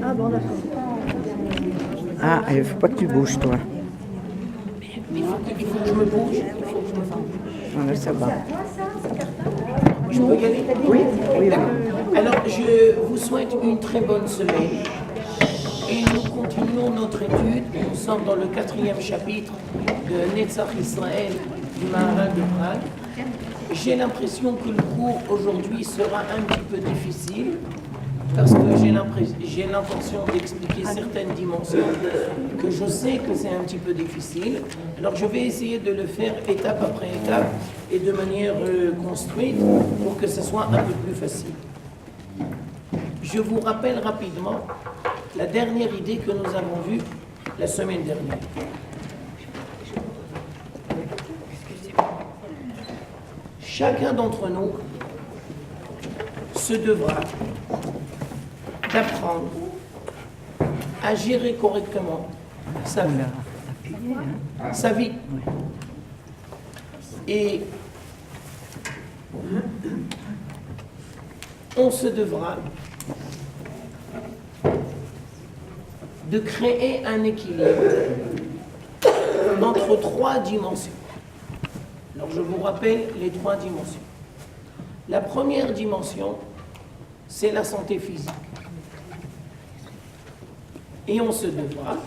Ah bon, d'accord. Ah, il faut pas que tu bouges, toi. Il faut que je me bouge, il faut que je me fasse. Voilà, ça va. Je peux y aller? Oui, oui, D'accord. oui. Alors, je vous souhaite une très bonne semaine. Et nous continuons notre étude. Nous sommes dans le 4e chapitre de Netzach Israël du Maharal de Prague. J'ai l'impression que le cours aujourd'hui sera un petit peu difficile parce que j'ai l'intention d'expliquer certaines dimensions que je sais que c'est un petit peu difficile. Alors je vais essayer de le faire étape après étape et de manière construite pour que ce soit un peu plus facile. Je vous rappelle rapidement la dernière idée que nous avons vue la semaine dernière. Chacun d'entre nous se devra d'apprendre à gérer correctement sa vie. Et on se devra de créer un équilibre entre 3 dimensions. Alors je vous rappelle les 3 dimensions. La première dimension, c'est la santé physique. Et on se devra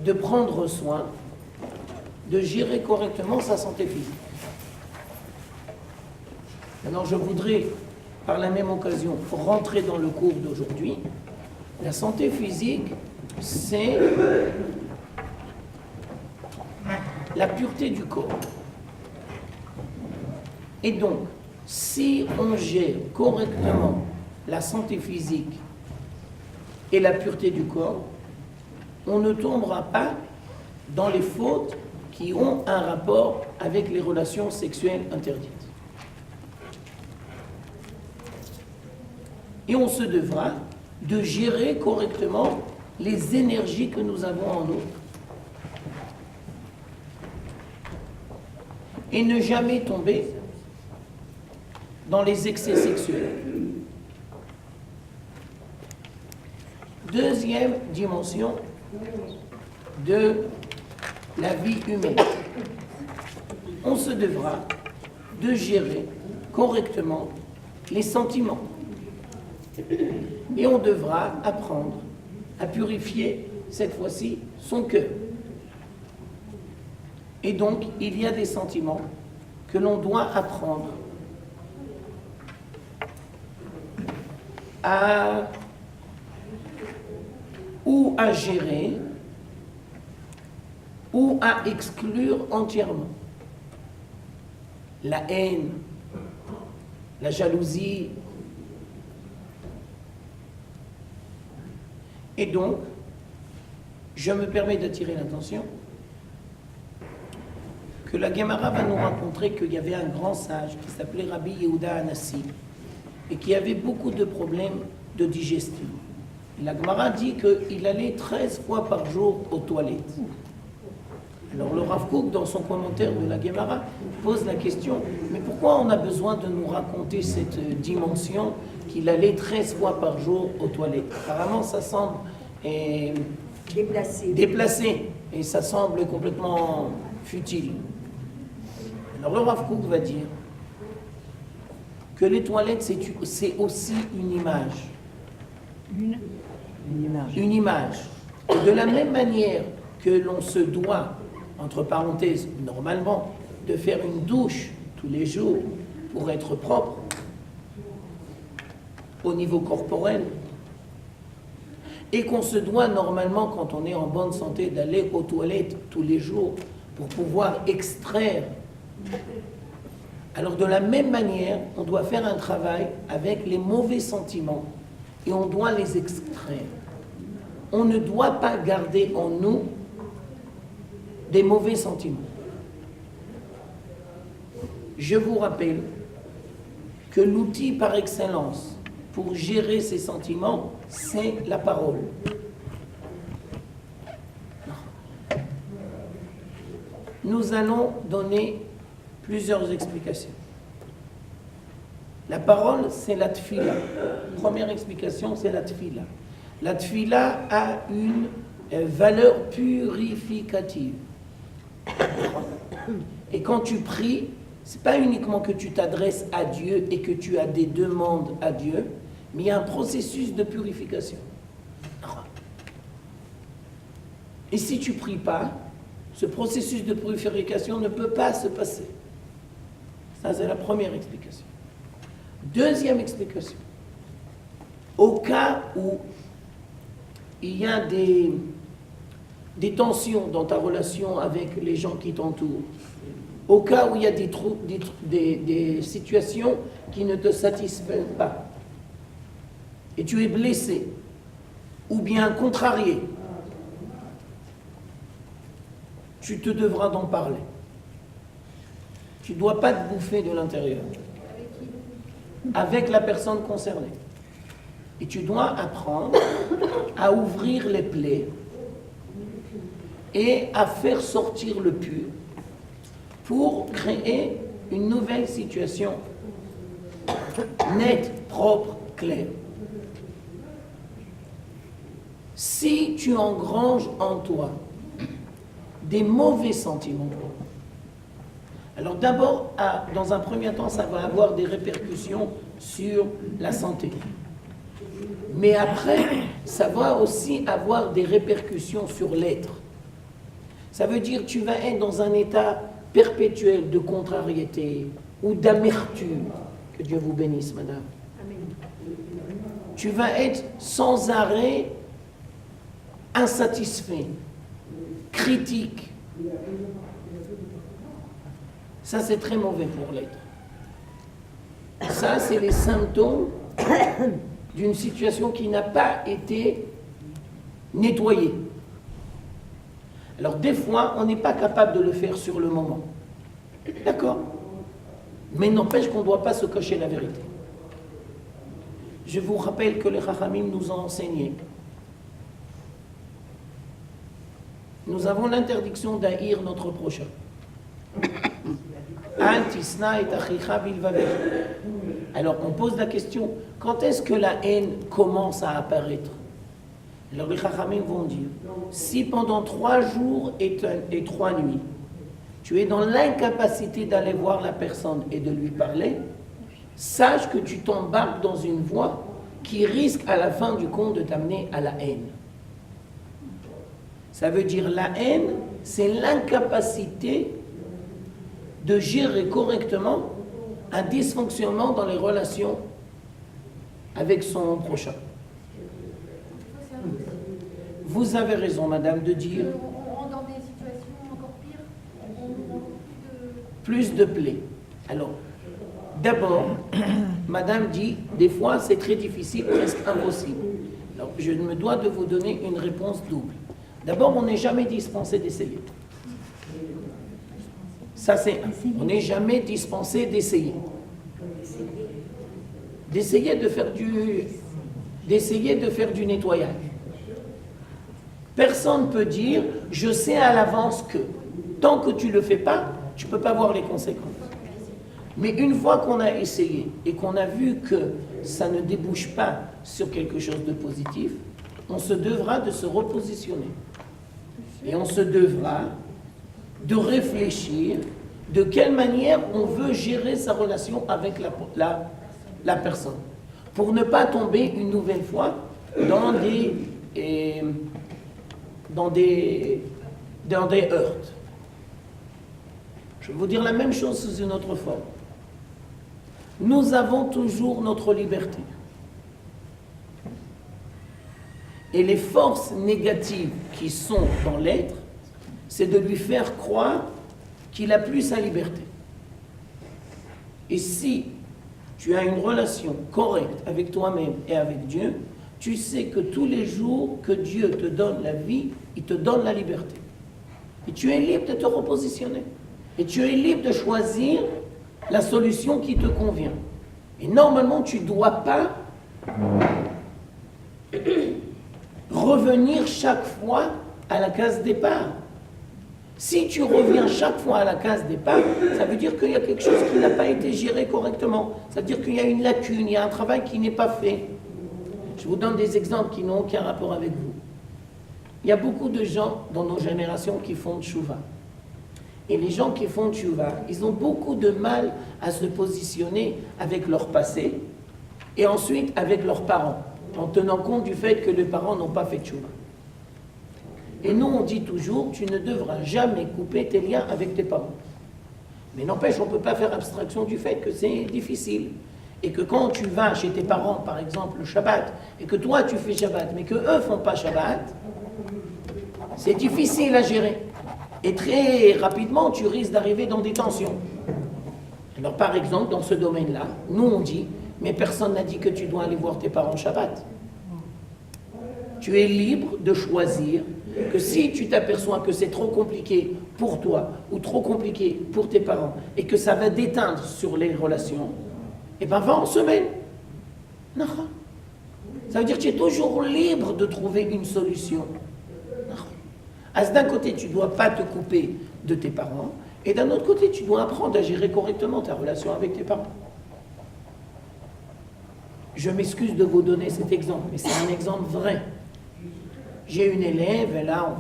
de prendre soin, de gérer correctement sa santé physique. Maintenant, je voudrais, par la même occasion, rentrer dans le cours d'aujourd'hui. La santé physique, c'est la pureté du corps. Et donc, si on gère correctement la santé physique et la pureté du corps, on ne tombera pas dans les fautes qui ont un rapport avec les relations sexuelles interdites. Et on se devra de gérer correctement les énergies que nous avons en nous. Et ne jamais tomber dans les excès sexuels. Deuxième dimension de la vie humaine. On se devra de gérer correctement les sentiments. Et on devra apprendre à purifier, cette fois-ci, son cœur. Et donc, il y a des sentiments que l'on doit apprendre ou à gérer ou à exclure entièrement. La haine, la jalousie. Et donc, je me permets d'attirer l'attention que la Gemara va nous raconter qu'il y avait un grand sage qui s'appelait Rabbi Yehuda Hanassi et qui avait beaucoup de problèmes de digestion. Et la Gemara dit qu'il allait 13 fois par jour aux toilettes. Alors le Rav Kook, dans son commentaire de la Gemara, pose la question, mais pourquoi on a besoin de nous raconter cette dimension qu'il allait 13 fois par jour aux toilettes? Apparemment, ça semble déplacé et ça semble complètement futile. Alors le Rav Kook va dire que les toilettes, c'est aussi une image. Une image. Et de la même manière que l'on se doit, entre parenthèses, normalement, de faire une douche tous les jours pour être propre au niveau corporel, et qu'on se doit normalement, quand on est en bonne santé, d'aller aux toilettes tous les jours pour pouvoir extraire. Alors de la même manière, on doit faire un travail avec les mauvais sentiments et on doit les extraire. On ne doit pas garder en nous des mauvais sentiments. Je vous rappelle que l'outil par excellence pour gérer ces sentiments, c'est la parole. Nous allons donner plusieurs explications. La parole, c'est la tfila. Première explication, c'est la tfila. La tfila a une valeur purificative. Et quand tu pries, c'est pas uniquement que tu t'adresses à Dieu et que tu as des demandes à Dieu, mais il y a un processus de purification. Et si tu pries pas, ce processus de purification ne peut pas se passer. Ça, c'est la première explication. Deuxième explication. Au cas où il y a des tensions dans ta relation avec les gens qui t'entourent, au cas où il y a des situations qui ne te satisfont pas, et tu es blessé, ou bien contrarié, tu te devras d'en parler. Tu ne dois pas te bouffer de l'intérieur. Avec la personne concernée. Et tu dois apprendre à ouvrir les plaies et à faire sortir le pur pour créer une nouvelle situation nette, propre, claire. Si tu engranges en toi des mauvais sentiments, alors d'abord, dans un premier temps, ça va avoir des répercussions sur la santé. Mais après, ça va aussi avoir des répercussions sur l'être. Ça veut dire que tu vas être dans un état perpétuel de contrariété ou d'amertume. Que Dieu vous bénisse, madame. Amen. Tu vas être sans arrêt insatisfait, critique. Ça, c'est très mauvais pour l'être. Ça, c'est les symptômes d'une situation qui n'a pas été nettoyée. Alors, des fois, on n'est pas capable de le faire sur le moment. D'accord? Mais n'empêche qu'on ne doit pas se cacher la vérité. Je vous rappelle que les Chachamim nous ont enseigné. Nous avons l'interdiction d'haïr notre prochain. Alors on pose la question, quand est-ce que la haine commence à apparaître? Alors les Chachamim vont dire, si pendant 3 jours et 3 nuits, tu es dans l'incapacité d'aller voir la personne et de lui parler, sache que tu t'embarques dans une voie qui risque à la fin du compte de t'amener à la haine. Ça veut dire la haine, c'est l'incapacité de gérer correctement un dysfonctionnement dans les relations avec son prochain. Vous avez raison, madame, de dire... On rentre dans des situations encore pires, on plus de plaies. Alors, d'abord, madame dit, des fois c'est très difficile, presque impossible. Alors, je me dois de vous donner une réponse double. D'abord, on n'est jamais dispensé d'essayer. Ça, c'est un. On n'est jamais dispensé d'essayer. D'essayer de faire du nettoyage. Personne ne peut dire, je sais à l'avance que. Tant que tu ne le fais pas, tu ne peux pas voir les conséquences. Mais une fois qu'on a essayé et qu'on a vu que ça ne débouche pas sur quelque chose de positif, on se devra de se repositionner. Et on se devra de réfléchir de quelle manière on veut gérer sa relation avec la personne. Pour ne pas tomber une nouvelle fois dans des heurts. Je vais vous dire la même chose sous une autre forme. Nous avons toujours notre liberté. Et les forces négatives qui sont dans l'être, c'est de lui faire croire qu'il a plus sa liberté. Et si tu as une relation correcte avec toi-même et avec Dieu, tu sais que tous les jours que Dieu te donne la vie, il te donne la liberté. Et tu es libre de te repositionner. Et tu es libre de choisir la solution qui te convient. Et normalement, tu ne dois pas revenir chaque fois à la case départ. Si tu reviens chaque fois à la case départ, ça veut dire qu'il y a quelque chose qui n'a pas été géré correctement. Ça veut dire qu'il y a une lacune, il y a un travail qui n'est pas fait. Je vous donne des exemples qui n'ont aucun rapport avec vous. Il y a beaucoup de gens dans nos générations qui font tchouva. Et les gens qui font tchouva, ils ont beaucoup de mal à se positionner avec leur passé et ensuite avec leurs parents, en tenant compte du fait que les parents n'ont pas fait tchouva. Et nous, on dit toujours, tu ne devras jamais couper tes liens avec tes parents. Mais n'empêche, on ne peut pas faire abstraction du fait que c'est difficile. Et que quand tu vas chez tes parents, par exemple, le Shabbat, et que toi, tu fais Shabbat, mais qu'eux ne font pas Shabbat, c'est difficile à gérer. Et très rapidement, tu risques d'arriver dans des tensions. Alors, par exemple, dans ce domaine-là, nous, on dit, mais personne n'a dit que tu dois aller voir tes parents Shabbat. Tu es libre de choisir que si tu t'aperçois que c'est trop compliqué pour toi ou trop compliqué pour tes parents et que ça va déteindre sur les relations, eh bien va en semaine. Non. Ça veut dire que tu es toujours libre de trouver une solution. D'un côté, tu ne dois pas te couper de tes parents et d'un autre côté, tu dois apprendre à gérer correctement ta relation avec tes parents. Je m'excuse de vous donner cet exemple, mais c'est un exemple vrai. J'ai une élève, elle a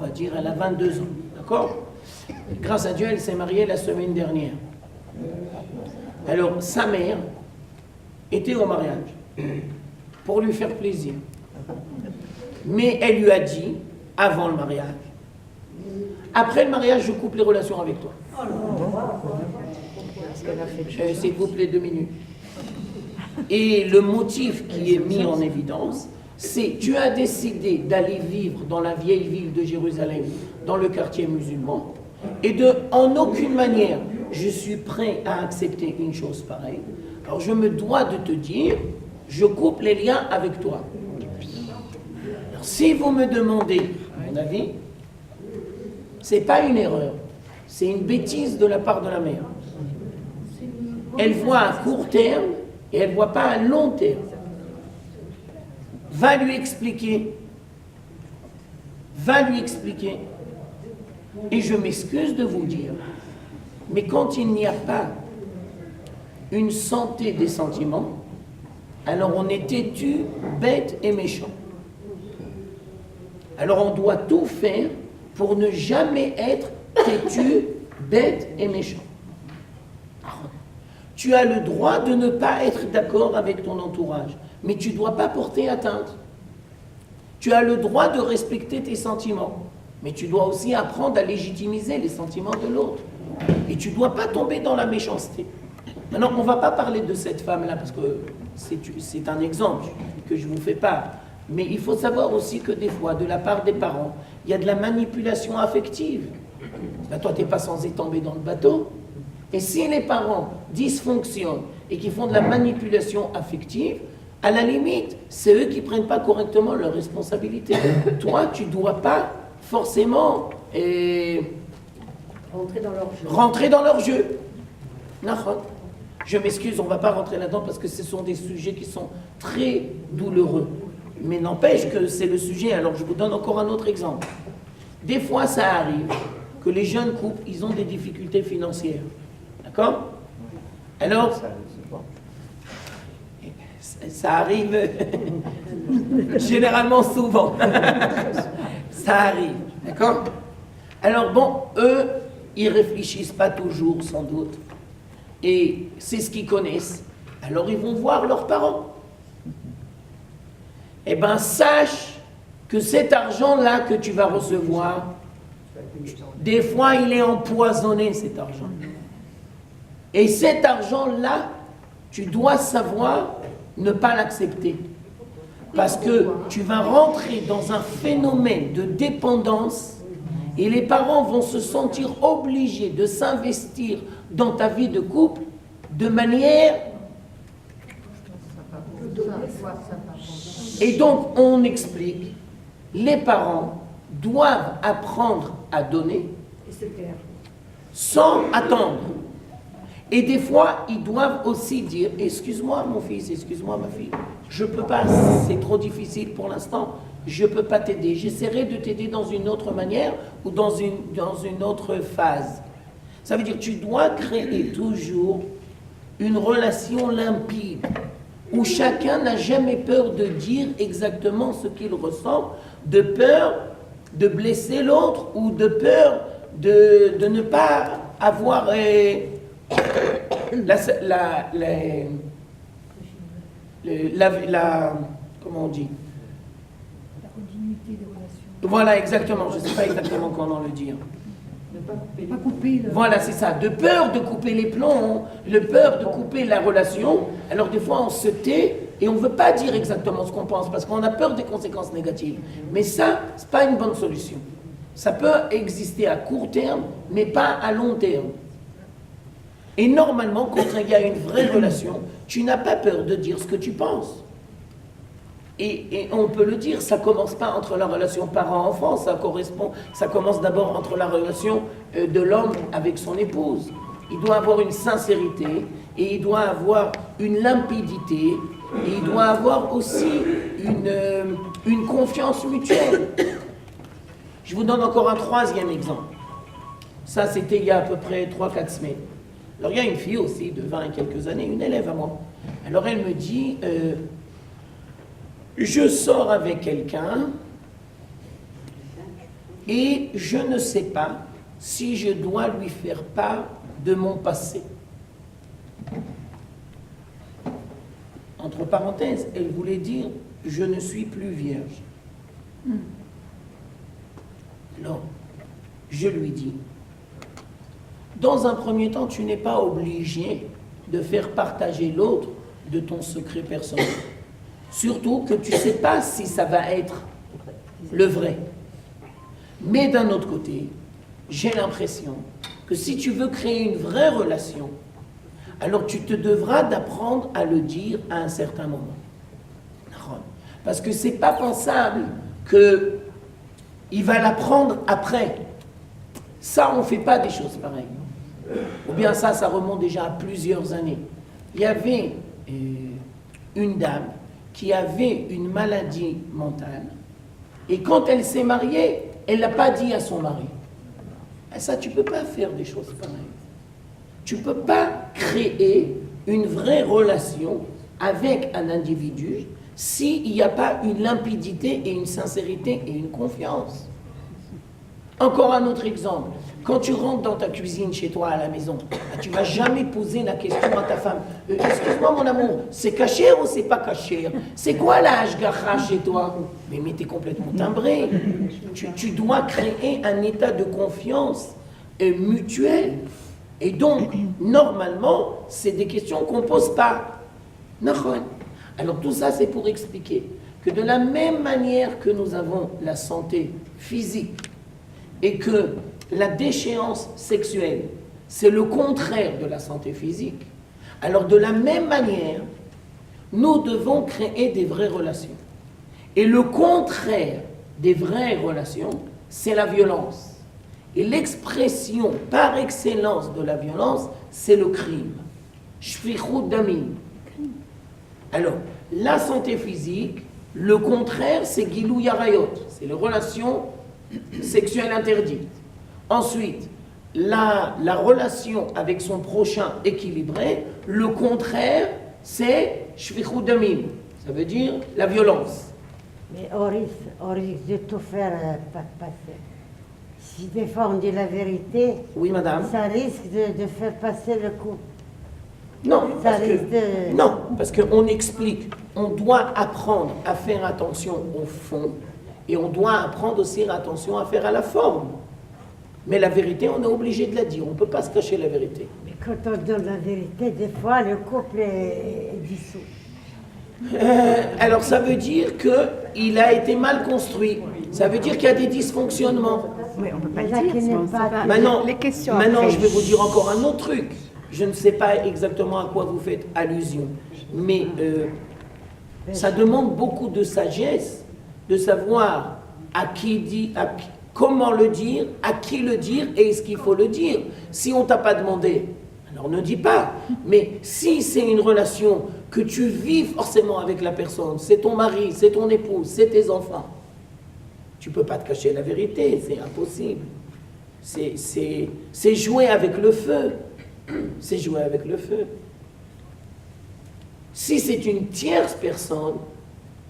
22 ans, d'accord? Grâce à Dieu, elle s'est mariée la semaine dernière. Alors, sa mère était au mariage, pour lui faire plaisir. Mais elle lui a dit, avant le mariage, après le mariage, je coupe les relations avec toi. S'il vous plaît, 2 minutes. Et le motif qui est mis en évidence, c'est tu as décidé d'aller vivre dans la vieille ville de Jérusalem, dans le quartier musulman, et en aucune manière, je suis prêt à accepter une chose pareille. Alors je me dois de te dire, je coupe les liens avec toi. Alors, si vous me demandez mon avis, c'est pas une erreur, c'est une bêtise de la part de la mère. Elle voit à court terme et elle ne voit pas à long terme. Va lui expliquer. Et je m'excuse de vous dire, mais quand il n'y a pas une santé des sentiments, alors on est têtu, bête et méchant. Alors on doit tout faire pour ne jamais être têtu, bête et méchant. Tu as le droit de ne pas être d'accord avec ton entourage, mais tu ne dois pas porter atteinte. Tu as le droit de respecter tes sentiments, mais tu dois aussi apprendre à légitimiser les sentiments de l'autre. Et tu ne dois pas tomber dans la méchanceté. Maintenant, on ne va pas parler de cette femme-là, parce que c'est un exemple que je vous fais part. Mais il faut savoir aussi que des fois, de la part des parents, il y a de la manipulation affective. Ben, toi, tu n'es pas censé tomber dans le bateau. Et si les parents dysfonctionnent et qui font de la manipulation affective, à la limite, c'est eux qui ne prennent pas correctement leurs responsabilités. Toi, tu ne dois pas forcément rentrer dans leur jeu. Je m'excuse, on ne va pas rentrer là-dedans parce que ce sont des sujets qui sont très douloureux. Mais n'empêche que c'est le sujet. Alors je vous donne encore un autre exemple. Des fois, ça arrive que les jeunes couples, ils ont des difficultés financières. D'accord? Alors, ça arrive généralement souvent. Ça arrive. D'accord? Alors bon, eux, ils ne réfléchissent pas toujours, sans doute. Et c'est ce qu'ils connaissent. Alors ils vont voir leurs parents. Eh bien, sache que cet argent-là que tu vas recevoir, des fois, il est empoisonné, cet argent. Et cet argent-là, tu dois savoir ne pas l'accepter. Parce que tu vas rentrer dans un phénomène de dépendance et les parents vont se sentir obligés de s'investir dans ta vie de couple de manière... Et donc, on explique, les parents doivent apprendre à donner sans attendre. Et des fois, ils doivent aussi dire, excuse-moi mon fils, excuse-moi ma fille, je ne peux pas, c'est trop difficile pour l'instant, je ne peux pas t'aider. J'essaierai de t'aider dans une autre manière ou dans une autre phase. Ça veut dire que tu dois créer toujours une relation limpide où chacun n'a jamais peur de dire exactement ce qu'il ressent, de peur de blesser l'autre ou de peur de ne pas avoir comment on dit? La continuité des relations. Voilà, exactement. Je ne sais pas exactement comment le dire. Pas couper. Voilà, c'est ça. De peur de couper les plombs, de peur de couper la relation. Alors des fois, on se tait et on ne veut pas dire exactement ce qu'on pense parce qu'on a peur des conséquences négatives. Mais ça, ce n'est pas une bonne solution. Ça peut exister à court terme, mais pas à long terme. Et normalement, quand il y a une vraie relation, tu n'as pas peur de dire ce que tu penses. Et on peut le dire, ça ne commence pas entre la relation parent-enfant, ça commence d'abord entre la relation de l'homme avec son épouse. Il doit avoir une sincérité, et il doit avoir une limpidité, et il doit avoir aussi une confiance mutuelle. Je vous donne encore un troisième exemple. Ça, c'était il y a à peu près 3-4 semaines. Alors, il y a une fille aussi de 20 et quelques années, une élève à moi. Alors, elle me dit... je sors avec quelqu'un et je ne sais pas si je dois lui faire part de mon passé. Entre parenthèses, elle voulait dire « je ne suis plus vierge ». Alors, je lui dis « dans un premier temps, tu n'es pas obligé de faire partager l'autre de ton secret personnel. » Surtout que tu ne sais pas si ça va être le vrai. Mais d'un autre côté, j'ai l'impression que si tu veux créer une vraie relation, alors tu te devras d'apprendre à le dire à un certain moment. Parce que ce n'est pas pensable qu'il va l'apprendre après. Ça, on ne fait pas des choses pareilles. Ou bien ça remonte déjà à plusieurs années. Il y avait une dame qui avait une maladie mentale, et quand elle s'est mariée, elle ne l'a pas dit à son mari. Et ça, tu ne peux pas faire des choses pareilles. Tu ne peux pas créer une vraie relation avec un individu s'il n'y a pas une limpidité et une sincérité et une confiance. Encore un autre exemple. Quand tu rentres dans ta cuisine chez toi à la maison, tu ne vas jamais poser la question à ta femme « Excuse-moi mon amour, c'est caché ou c'est pas caché? C'est quoi la hashgacha chez toi ?» Mais tu es complètement timbré. Tu dois créer un état de confiance mutuel. Et donc, normalement, c'est des questions qu'on ne pose pas. Alors tout ça, c'est pour expliquer que de la même manière que nous avons la santé physique et que la déchéance sexuelle, c'est le contraire de la santé physique. Alors de la même manière, nous devons créer des vraies relations. Et le contraire des vraies relations, c'est la violence. Et l'expression par excellence de la violence, c'est le crime. Shfichut damim. Alors, la santé physique, le contraire, c'est Gilou Yarayot. C'est les relations sexuelles interdites. Ensuite, la relation avec son prochain équilibrée, le contraire, c'est Shfichut damim. Ça veut dire la violence. Mais on risque de tout faire passer. Si des fois on dit la vérité, Oui, madame. ça risque de faire passer le coup. Non, Ça parce risque que, de- non, parce qu'on explique, on doit apprendre à faire attention au fond et on doit apprendre aussi attention à faire à la forme. Mais la vérité, on est obligé de la dire, on ne peut pas se cacher la vérité. Mais quand on donne la vérité, des fois le couple est dissous. Alors ça veut dire qu'il a été mal construit, ça veut dire qu'il y a des dysfonctionnements. Oui, on ne peut pas Mais le là, dire. qui n'est on sait pas- pas. Maintenant, Les questions maintenant après. je vais vous dire encore un autre truc. Je ne sais pas exactement à quoi vous faites allusion, mais ça demande beaucoup de sagesse de savoir à qui dire, comment le dire, à qui le dire et est-ce qu'il faut le dire. Si on ne t'a pas demandé, alors ne dis pas. Mais si c'est une relation que tu vis forcément avec la personne, c'est ton mari, c'est ton épouse, c'est tes enfants, Tu ne peux pas te cacher la vérité, c'est impossible. C'est jouer avec le feu. C'est jouer avec le feu. Si c'est une tierce personne,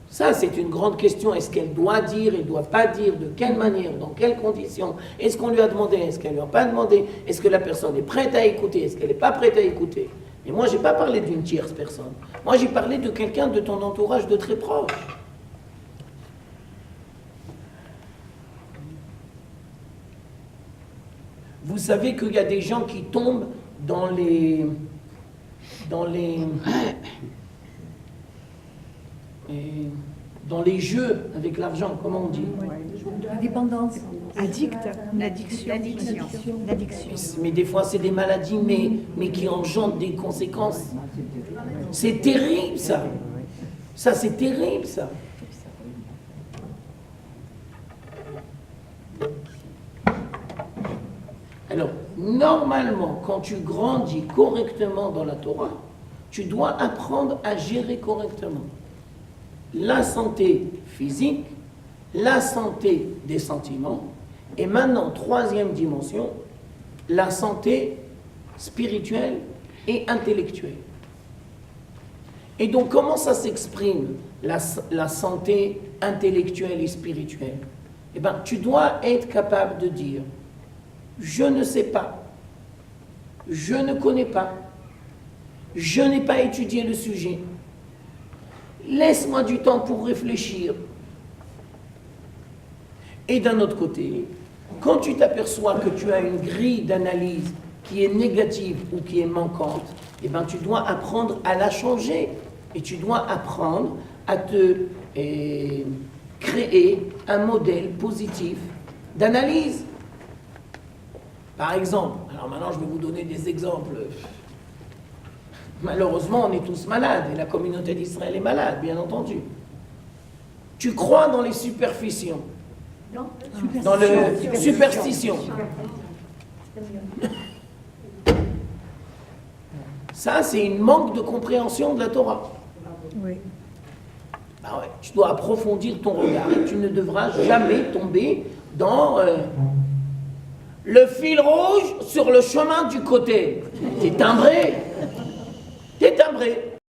ça c'est une grande question. Est-ce qu'elle doit dire, elle ne doit pas dire, de quelle manière, dans quelles conditions? Est-ce qu'on lui a demandé, est-ce qu'elle ne lui a pas demandé? Est-ce que la personne est prête à écouter? Est-ce qu'elle n'est pas prête à écouter? Et moi, je n'ai pas parlé d'une tierce personne. Moi, j'ai parlé de quelqu'un de ton entourage de très proche. Vous savez qu'il y a des gens qui tombent dans les jeux avec l'argent, comment on dit? La dépendance. Une addiction. Mais des fois, c'est des maladies, mais qui engendrent des conséquences. C'est terrible, ça. Ça, c'est terrible, ça. Alors, normalement, quand tu grandis correctement dans la Torah, tu dois apprendre à gérer correctement la santé physique, la santé des sentiments, et maintenant, troisième dimension, la santé spirituelle et intellectuelle. Et donc, comment ça s'exprime, la santé intellectuelle et spirituelle? Eh bien, tu dois être capable de dire: je ne sais pas, je ne connais pas, je n'ai pas étudié le sujet, laisse-moi du temps pour réfléchir. Et d'un autre côté, quand tu t'aperçois que tu as une grille d'analyse qui est négative ou qui est manquante, eh bien, tu dois apprendre à la changer. Et tu dois apprendre à te créer un modèle positif d'analyse. Par exemple, alors maintenant je vais vous donner des exemples. Malheureusement, on est tous malades et la communauté d'Israël est malade, bien entendu. Tu crois dans les superstitions? Non. Dans le superstition. Ça, c'est une manque de compréhension de la Torah. Oui. Ben ouais, tu dois approfondir ton regard et tu ne devras jamais tomber dans le fil rouge sur le chemin du côté. T'es timbré. T'es timbré.